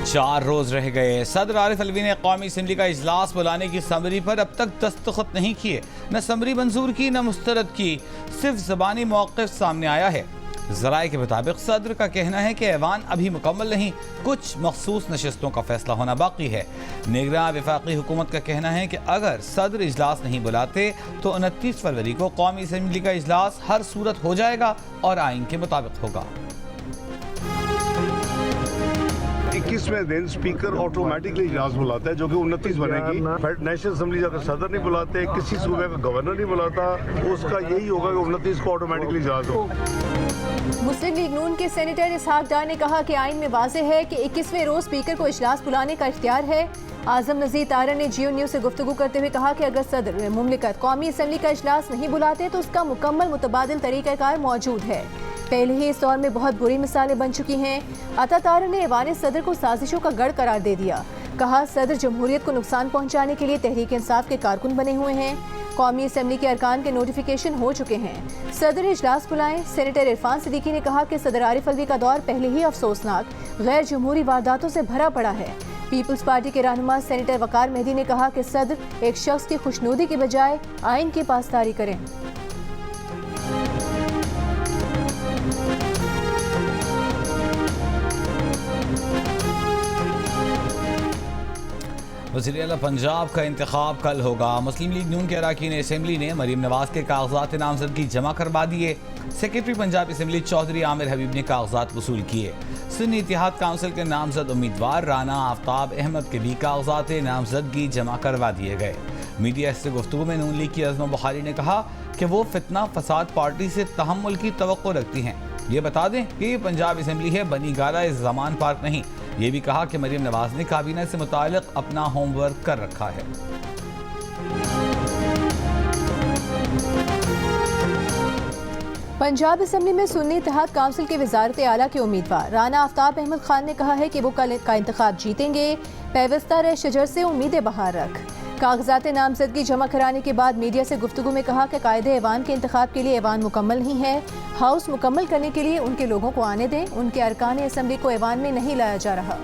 4 रोज रह गए। सदर आरिफ अलवी ने कौमी असम्बली का इजलास बुलाने की समरी पर अब तक दस्तखत नहीं किए। न समरी मंजूर की न मुस्तरद की, सिर्फ ज़बानी मौक़िफ़ सामने आया है। ज़राए के मुताबिक सदर का कहना है कि ऐवान अभी मुकम्मल नहीं, कुछ मखसूस नशस्तों का फैसला होना बाकी है। निगरां वफाकी हुकूमत का कहना है कि अगर सदर इजलास नहीं बुलाते तो 29 फरवरी को कौमी असम्बली का इजलास हर सूरत हो जाएगा और आइन के मुताबिक होगा। 21वें दिन स्पीकर ऑटोमेटिकली इजलास बुलाता है, जो कि 29 बनेगी। नेशनल असम्बली अगर सदर नहीं बुलाते, किसी सूबे का गवर्नर नहीं बुलाता, उसका यही होगा कि 29 को ऑटोमेटिकली इजलास हो। मुस्लिम लीग नून के सेनेटर इसहाक डार ने कहा कि आइन में वाज़ेह है कि 21वें रोज स्पीकर को इजलास बुलाने का इख्तियार है। आजम नज़ीर तारा ने जियो न्यूज़ से गुफ्तगू करते हुए कहा कि अगर सदर मुमलिकत कौमी असम्बली का इजलास नहीं बुलाते तो उसका मुकम्मल मुतबादिल तरीक़ाकार मौजूद है। पहले ही इस दौर में बहुत बुरी मिसालें बन चुकी हैं। अता तारा ने ऐवान सदर को साजिशों का गढ़ करार दे दिया। कहा, सदर जमहूरियत को नुकसान पहुँचाने के लिए तहरीक इंसाफ के कारकुन बने हुए हैं। कौमी असम्बली के अरकान के नोटिफिकेशन हो चुके हैं, सदर इजलास बुलाएं। सेनेटर इरफान सिद्दीकी ने कहा कि सदर आरिफ अलवी का दौर पहले ही अफसोसनाक गैर जमहूरी वारदातों से भरा पड़ा है। पीपल्स पार्टी के रहनुमा सेनेटर वकार मेहदी ने कहा कि सदर एक शख्स की खुशनुदी के बजाय आइन की पासदारी करें। वज़ीर आला पंजाब का इंतखाब कल होगा। मुस्लिम लीग नून के अरकान असम्बली ने मरीम नवाज के कागजात नामजदगी जमा करवा दिए। सेक्रेटरी पंजाब असम्बली चौधरी आमिर हबीब ने कागजात वसूल किए। सुन्नी इत्तेहाद काउंसिल के नामजद उम्मीदवार राना आफ्ताब अहमद के भी कागजात नामजदगी जमा करवा दिए गए। मीडिया से गुफ्तगू में नून लीग की अज़मा बुखारी ने कहा कि वो फितना फसाद पार्टी से तहम्मुल की तवक्को रखती हैं। ये बता दें कि ये पंजाब असम्बली है, बनी गाला इस ज़मान पार्क नहीं। ये भी कहा कि मरीम नवाज ने काबीना से मुताल्लिक़ अपना होमवर्क कर रखा है। पंजाब असम्बली में सुन्नी इत्तेहाद काउंसिल के वजारत आला के उम्मीदवार राना आफ्ताब अहमद खान ने कहा है कि वो कल का इंतखाब जीतेंगे। पैवस्ता रह शजर से उम्मीदें बहार रख। कागजात नामजदगी जमा कराने के बाद मीडिया से गुफ्तगू में कहा कि कायदे ऐवान के इंतखाब के लिए ऐवान मुकम्मल नहीं है। हाउस मुकम्मल करने के लिए उनके लोगों को आने दें। उनके अरकान असम्बली को ऐवान में नहीं लाया जा रहा।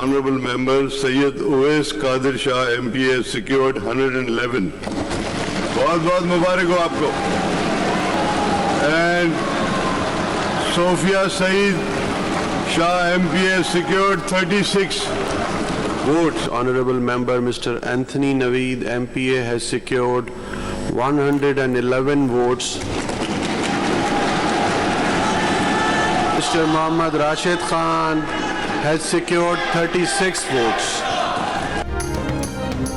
Honorable member Sayyid Uwais Qadir Shah MPA secured 111. बहुत बहुत मुबारक हो आपको। And Sophia Saeed Shah MPA secured 36 votes. Honorable member Mr. Anthony Naveed MPA has secured 111 votes. Mr. Mohammad Rashid Khan has secured 36 votes.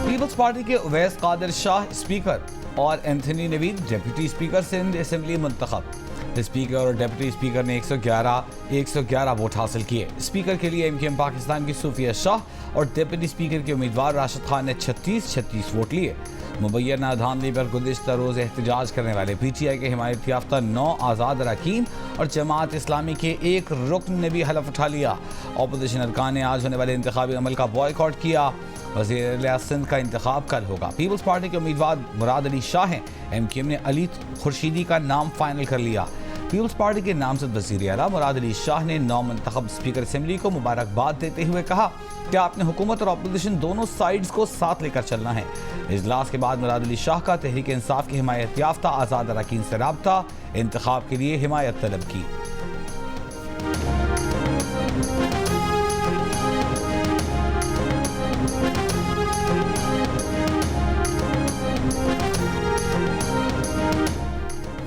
Peoples party के Uwais Qadir Shah speaker और Anthony Naveed deputy speaker Sindh assembly मुंतखब। Speaker और deputy speaker ने 111 vote हासिल किए। Speaker के लिए MQM Pakistan की सूफिया शाह और डिप्टी स्पीकर के उम्मीदवार राशिद खान ने 36 वोट लिए। मुबैना धांधली पर गुज़िश्ता रोज़ एहतजाज करने वाले PTI के हिमायत याफ्ता 9 आज़ाद अरकान और जमात इस्लामी के एक रुकन ने भी हलफ उठा लिया। अपोजिशन अरकान ने आज होने वाले इंतखाबी अमल का बॉयकॉट किया। वज़ीर सिंध का इंतखाब कल होगा। पीपल्स पार्टी के उम्मीदवार मुराद अली शाह हैं। MQM ने अली खुर्शीदी का नाम फाइनल कर लिया। पीपल्स पार्टी के नामजद वज़ीर आला मुराद अली शाह ने नौ मुंतखब स्पीकर असम्बली को मुबारकबाद देते हुए कहा कि आपने हुकूमत और अपोजिशन दोनों साइड्स को साथ लेकर चलना है। इजलास के बाद मुराद अली शाह का तहरीक इंसाफ की हिमायत याफ्ता आज़ाद अरकान से राब्ता इंतखाब के लिए हिमायत तलब की।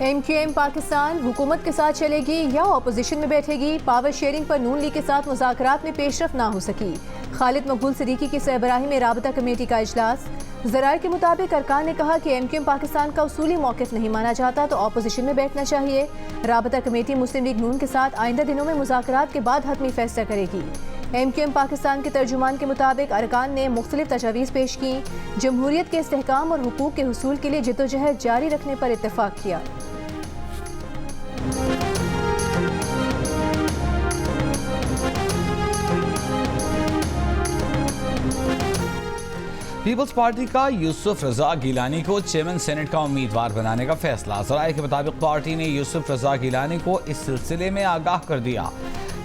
MQM पाकिस्तान हुकूमत के साथ चलेगी या अपोजिशन में बैठेगी। पावर शेयरिंग पर नून लीग के साथ मुज़ाकरात में पेशरफ ना हो सकी। खालिद मकबूल सिद्दीकी की सरबराही में राबता कमेटी का इजलास। ज़राए के मुताबिक अरकान ने कहा कि MQM पाकिस्तान का उसूली मौक़िफ़ नहीं माना जाता तो अपोजिशन में बैठना चाहिए। राबता कमेटी मुस्लिम लीग नून के साथ आइंदा दिनों में मुज़ाकरात के बाद हतमी फैसला करेगी। MQM पाकिस्तान के तर्जुमान के मुताबिक अरकान ने मुख्तलिफ तजावीज़ पेश की। जमहूरियत के इस्तेहकाम और हुकूक के हुसूल के लिए जिद्दोजहद जारी रखने पर इत्तफाक किया। पीपल्स पार्टी का यूसुफ रजा गिलानी को चेयरमैन सेनेट का उम्मीदवार बनाने का फैसला। ज़राए के मुताबिक पार्टी ने यूसुफ रजा गिलानी को इस सिलसिले में आगाह कर दिया।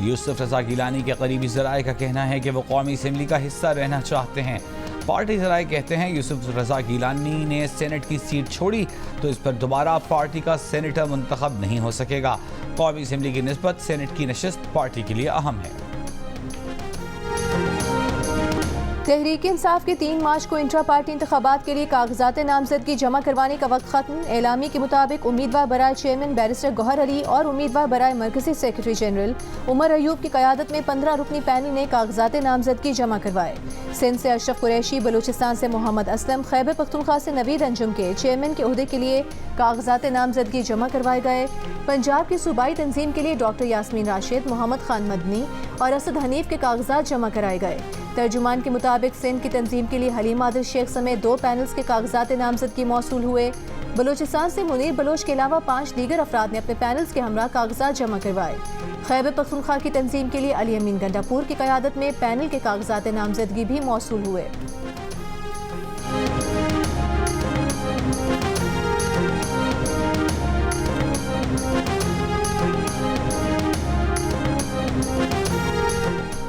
यूसुफ रजा गिलानी के करीबी ज़राए का कहना है कि वो कौमी असम्बली का हिस्सा रहना चाहते हैं। पार्टी ज़राए कहते हैं यूसुफ रजा गिलानी ने सेनेट की सीट छोड़ी तो इस पर दोबारा पार्टी का सेनेटर मुंतखब नहीं हो सकेगा। कौमी असम्बली की निस्बत सेनेट की नशिस्त पार्टी के लिए अहम है। तहरीक इंसाफ के 3 मार्च को इंट्रा पार्टी इंतखाबात के लिए कागजात नामजदगी जमा करवाने का वक्त खत्म। एलामी के मुताबिक उम्मीदवार बराए चेयरमैन बैरिस्टर गौहर अली और उम्मीदवार बराए मरकजी सेक्रेटरी जनरल उमर अयूब की क़यादत में 15 रुकनी पैनल ने कागजात नामजदगी जमा करवाए। सिंध से अशरफ कुरैशी, बलूचिस्तान से मोहम्मद असलम, खैबर पख्तूनख्वा से नवीद अंजुम के चेयरमैन के ओहदे के लिए कागजात नामजदगी जमा करवाए गए। पंजाब की सूबाई तंजीम के लिए डॉक्टर यास्मीन राशिद, मोहम्मद खान मदनी और असद हनीफ के कागजात जमा कराए गए। तर्जुमान के मुताबिक सिंध की तंजीम के लिए हलीम आदिल शेख समेत 2 पैनल्स के कागजात नामजदगी मौसूल हुए। बलूचिस्तान से मुनीर बलोच के अलावा 5 दीगर अफराद ने अपने पैनल्स के हमरा कागजात जमा करवाए। खैबर पख्तूनख्वा की तंजीम के लिए अली अमीन गंडापुर की क़यादत में पैनल के कागजात नामजदगी भी मौसूल हुए।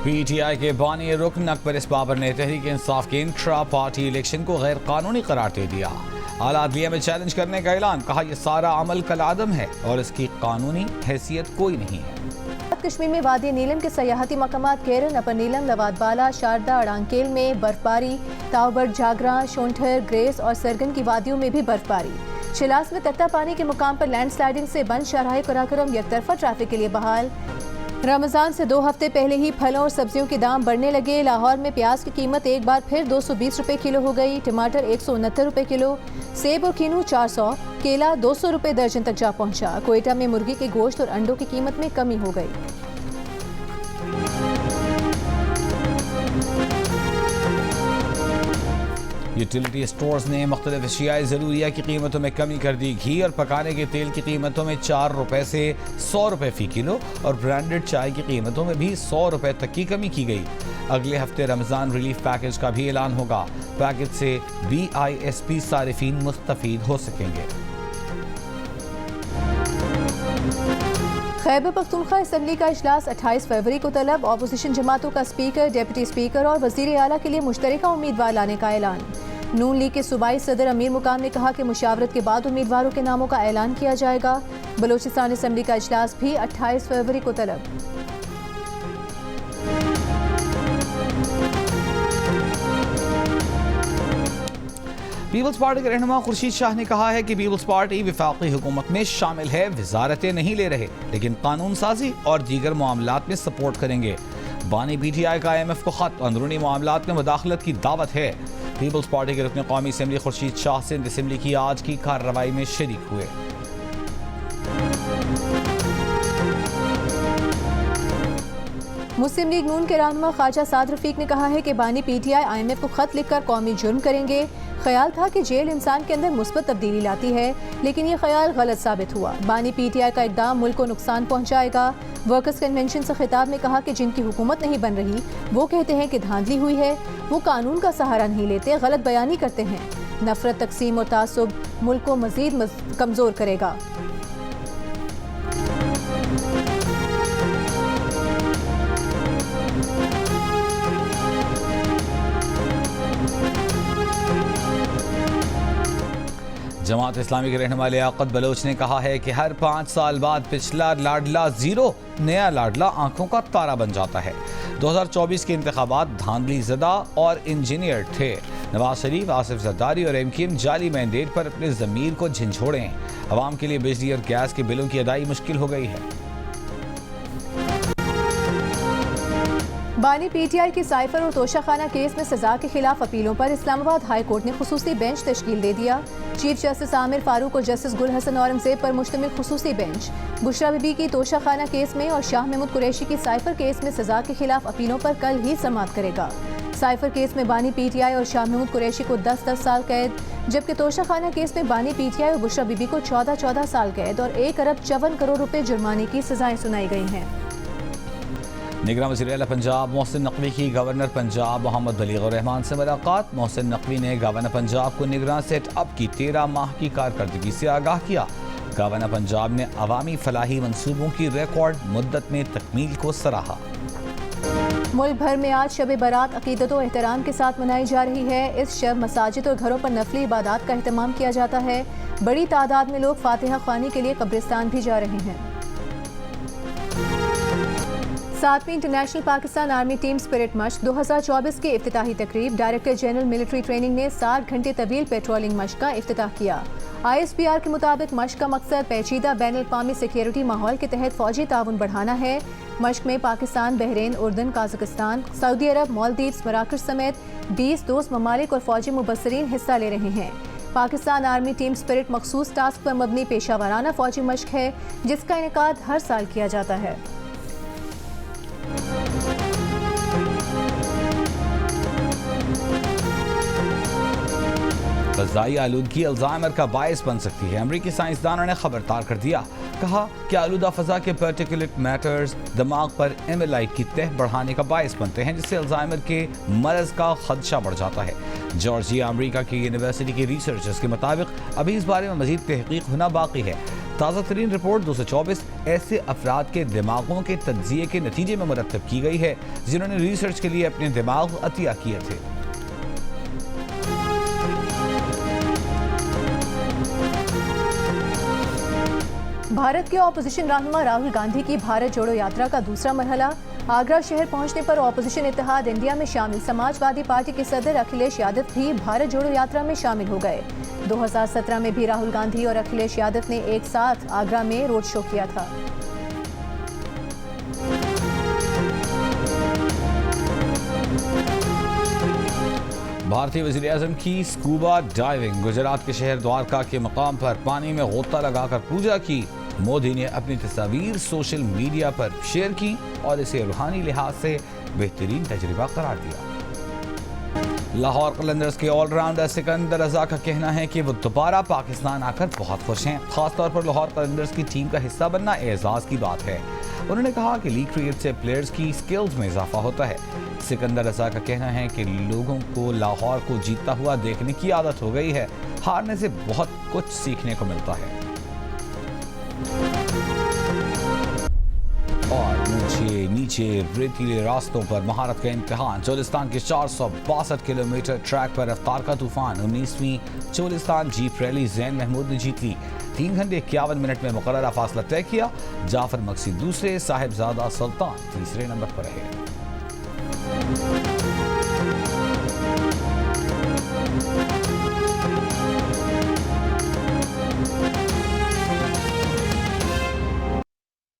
PTI के बानी रुकन अकबर इस बाबर ने तहरीक इंसाफ के इंट्रा पार्टी इलेक्शन को गैर कानूनी करार दे दिया। आला अदलिया में चैलेंज करने का ऐलान, कहा यह सारा अमल कलादम है और इसकी कानूनी हैसियत कोई नहीं है। कश्मीर में वादी नीलम के सयाहती मकामात केरन, अपर नीलम, लवाद बाला, शारदा, अड़ांकेल में बर्फबारी। तावबर्ग, जागरा, शोंठर, ग्रेस और सरगन की वादियों में भी बर्फबारी। शिलास में तख्ता पानी के मुकाम पर लैंडस्लाइडिंग से बंद शाहराह कराकरम यकतरफा ट्रैफिक के लिए बहाल। रमज़ान से 2 हफ्ते पहले ही फलों और सब्जियों के दाम बढ़ने लगे। लाहौर में प्याज की कीमत एक बार फिर 220 रुपये किलो हो गई। टमाटर 169 रुपये किलो, सेब और कीनू 400, केला 200 रुपये दर्जन तक जा पहुंचा। कोयटा में मुर्गी के गोश्त और अंडों की कीमत में कमी हो गई। यूटिलिटी स्टोर्स ने मुख्तलिफ अशियाए ज़रूरिया की कीमतों में कमी कर दी। घी और पकाने के तेल की कीमतों में 4 रुपये से 100 रुपये फ़ी किलो और ब्रांडेड चाय की कीमतों में भी 100 रुपये तक की कमी की गई। अगले हफ्ते रमज़ान रिलीफ पैकेज का भी ऐलान होगा। पैकेज से BISP सारिफीन मुस्तफ़ीद हो सकेंगे। खैबर पख्तूनख्वा असम्बली का इजलास 28 फरवरी को तलब। अपोजिशन जमातों का स्पीकर, डिप्टी स्पीकर और वज़ीर आला के लिए मुश्तरका उम्मीदवार लाने का ऐलान। नून लीग के सूबाई सदर अमीर मुकाम ने कहा कि मुशावरत के बाद उम्मीदवारों के नामों का ऐलान किया जाएगा। बलूचिस्तान असम्बली का इजलास भी 28 फरवरी को तलब। पीपल्स पार्टी के रहनुमा खुर्शीद शाह ने कहा है कि पीपल्स पार्टी वफाकी हुकूमत में शामिल है, वजारतें नहीं ले रहे, लेकिन कानून साजी और दीगर मामलात में सपोर्ट करेंगे। बानी PTI का IMF को खत, अंदरूनी मामलात में मुदाखलत की दावत है। पीपल्स पार्टी के रुकन कौमी असम्बली खुर्शीद शाह सिंध असम्बली की आज की कार्रवाई में शरीक हुए। मुस्लिम लीग नून के रहनुमा ख्वाजा साद रफीक ने कहा है कि बानी PTI IMF को खत लिखकर कौमी जुर्म करेंगे। ख्याल था कि जेल इंसान के अंदर मुस्बत तब्दीली लाती है, लेकिन ये ख्याल गलत साबित हुआ। बानी PTI का इक़दाम मुल्क को नुकसान पहुंचाएगा। वर्कर्स कन्वेंशन से खिताब में कहा कि जिनकी हुकूमत नहीं बन रही वो कहते हैं कि धांधली हुई है, वो कानून का सहारा नहीं लेते, गलत बयानी करते हैं। नफरत, तकसीम और तासुब मुल्क को मजीद कमज़ोर करेगा। जमात इस्लामी के रहनुमा लियाकत बलोच ने कहा है कि हर 5 साल बाद पिछला लाडला जीरो, नया लाडला आंखों का तारा बन जाता है। 2024 के इंतखाबात धांधली ज़दा और इंजीनियर थे। नवाज शरीफ, आसिफ जरदारी और MKM जाली मैंडेट पर अपने ज़मीर को झंझोड़ें। अवाम के लिए बिजली और गैस के बिलों की अदाई मुश्किल हो गई है। बानी PTI की साइफर और तोशाखाना केस में सजा के खिलाफ अपीलों पर इस्लामाबाद हाई कोर्ट ने खुसूसी बेंच तश्कील दे दिया। चीफ जस्टिस आमिर फारूक और जस्टिस गुल हसन औरंगजेब पर मुश्तमिल खुसूसी बेंच बुशरा बीबी की तोशाखाना केस में और शाह महमूद कुरैशी की साइफर केस में सजा के खिलाफ अपीलों पर कल ही समाअत करेगा। साइफर केस में बानी PTI और शाह महमूद कुरैशी को 10-10 साल कैद, जबकि तोशाखाना केस में बानी PTI और बुशरा बीबी को 14-14 साल कैद और 1 अरब 54 करोड़ रुपए जुर्माने की सजाएं सुनाई गई हैं। निगरान वज़ीर आला पंजाब मोहसिन नकवी की गवर्नर पंजाब मोहम्मद बलीग़ुर रहमान से मुलाकात। मोहसिन नकवी ने गवर्नर पंजाब को निगरान सेटअप की 13 माह की कारकर्दगी से आगाह किया। गवर्नर पंजाब ने अवामी फलाही मंसूबों की रिकॉर्ड मुद्दत में तकमील को सराहा। मुल्क भर में आज शब बारात अकीदत व एहतराम के साथ मनाई जा रही है। इस शब मसाजिद और घरों पर नफली इबादत का एहतमाम किया जाता है। बड़ी तादाद में लोग फातिहा ख्वानी के लिए कब्रिस्तान भी जा रहे हैं। 7वीं international Pakistan army team spirit मश्क 2024 की इफ्तिताही तकरीब। डायरेक्टर जनरल मिलिट्री ट्रेनिंग ने 60 घंटे तवील पेट्रोलिंग मश्क का इफ्तिताह किया। ISPR के मुताबिक मश्क का मकसद पेचीदा बैन अल-अक़वामी सिक्योरिटी माहौल के तहत फौजी ताउन बढ़ाना है। मश्क में पाकिस्तान, बहरीन, उर्दन, काज़ाकिस्तान, सऊदी अरब, मालदीव्स, मराकश समेत 20 दोस्त ममालिक और फौजी मुबस्सरीन हिस्सा ले रहे हैं। पाकिस्तान आर्मी टीम स्पिरिट मखसूस टास्क पर मबनी पेशावराना फौजी मश्क है, जिसका इनेकाद हर साल किया जाता है। ग़िज़ाई आलूदगी अल्जाइमर का बायस बन सकती है। अमरीकी साइंसदानों ने खबरदार कर दिया। कहा कि आलूदा फ़ज़ा के पार्टिकुलेट मैटर्स दिमाग पर एमेलाइट की तह बढ़ाने का बायस बनते हैं, जिससे अल्जाइमर के मरज़ का खदशा बढ़ जाता है। जॉर्जिया अमरीका की यूनिवर्सिटी के रिसर्चर्स के मुताबिक अभी इस बारे में मज़ीद तहक़ीक़ होना बाकी है। ताज़ा तरीन रिपोर्ट 224 ऐसे अफराद के दिमागों के तज्ज़िये के नतीजे में मुरतब की गई है जिन्होंने रिसर्च के लिए अपने दिमाग अतिया किए थे। भारत के ऑपोजिशन रहनुमा राहुल गांधी की भारत जोड़ो यात्रा का दूसरा मरहला। आगरा शहर पहुंचने पर ऑपोजिशन इत्तेहाद इंडिया में शामिल समाजवादी पार्टी के सदर अखिलेश यादव भी भारत जोड़ो यात्रा में शामिल हो गए। 2017 में भी राहुल गांधी और अखिलेश यादव ने एक साथ आगरा में रोड शो किया था। भारतीय वज़ीर आज़म की स्कूबा डाइविंग। गुजरात के शहर द्वारका के मकाम पर पानी में गोता लगाकर पूजा की। मोदी ने अपनी तस्वीर सोशल मीडिया पर शेयर की और इसे रूहानी लिहाज से बेहतरीन तजुर्बा करार दिया। लाहौर कलंदर्स के ऑलराउंडर सिकंदर रजा का कहना है कि वो दोबारा पाकिस्तान आकर बहुत खुश हैं। खासतौर पर लाहौर कलंदर्स की टीम का हिस्सा बनना एजाज़ की बात है। उन्होंने कहा कि लीग क्रिकेट से प्लेयर्स की स्किल्स में इजाफा होता है। सिकंदर रजा का कहना है कि लोगों को लाहौर को जीतता हुआ देखने की आदत हो गई है। हारने से बहुत कुछ सीखने को मिलता है। और नीचे रेतीले रास्तों पर महारत का इम्तिहान। चोलिस्तान के 462 किलोमीटर ट्रैक पर रफ्तार का तूफान। 19वीं चोलिस्तान जीप रैली ज़ैन महमूद ने जीत ली। 3 घंटे 51 मिनट में मुकर्ररा फासला तय किया। जाफर मक्सी दूसरे, साहिबजादा सुल्तान तीसरे नंबर पर रहे।